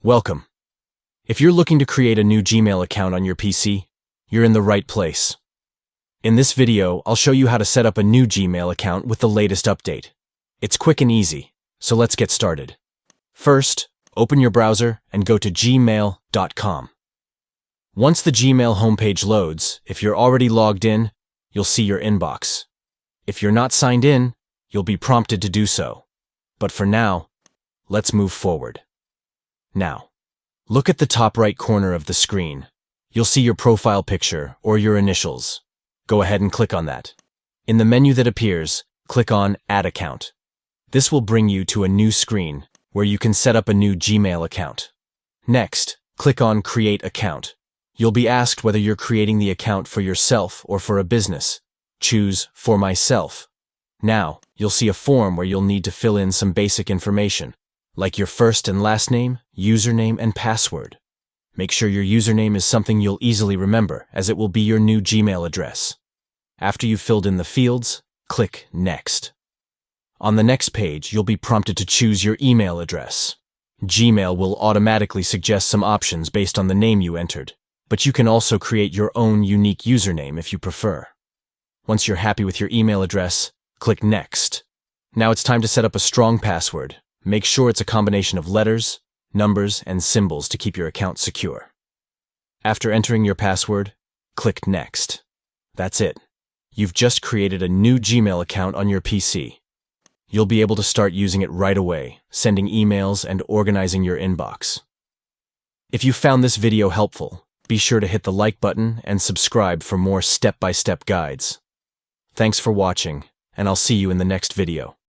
Welcome. If you're looking to create a new Gmail account on your PC, you're in the right place. In this video, I'll show you how to set up a new Gmail account with the latest update. It's quick and easy, so let's get started. First, open your browser and go to gmail.com. Once the Gmail homepage loads, if you're already logged in, you'll see your inbox. If you're not signed in, you'll be prompted to do so. But for now, let's move forward. Now, look at the top right corner of the screen. You'll see your profile picture or your initials. Go ahead and click on that. In the menu that appears, click on Add Account. This will bring you to a new screen where you can set up a new Gmail account. Next, click on Create Account. You'll be asked whether you're creating the account for yourself or for a business. Choose For Myself. Now, you'll see a form where you'll need to fill in some basic information, like your first and last name, username, and password. Make sure your username is something you'll easily remember, as it will be your new Gmail address. After you've filled in the fields, click Next. On the next page, you'll be prompted to choose your email address. Gmail will automatically suggest some options based on the name you entered, but you can also create your own unique username if you prefer. Once you're happy with your email address, click Next. Now it's time to set up a strong password. Make sure it's a combination of letters, numbers, and symbols to keep your account secure. After entering your password, click Next. That's it. You've just created a new Gmail account on your PC. You'll be able to start using it right away, sending emails and organizing your inbox. If you found this video helpful, be sure to hit the like button and subscribe for more step-by-step guides. Thanks for watching, and I'll see you in the next video.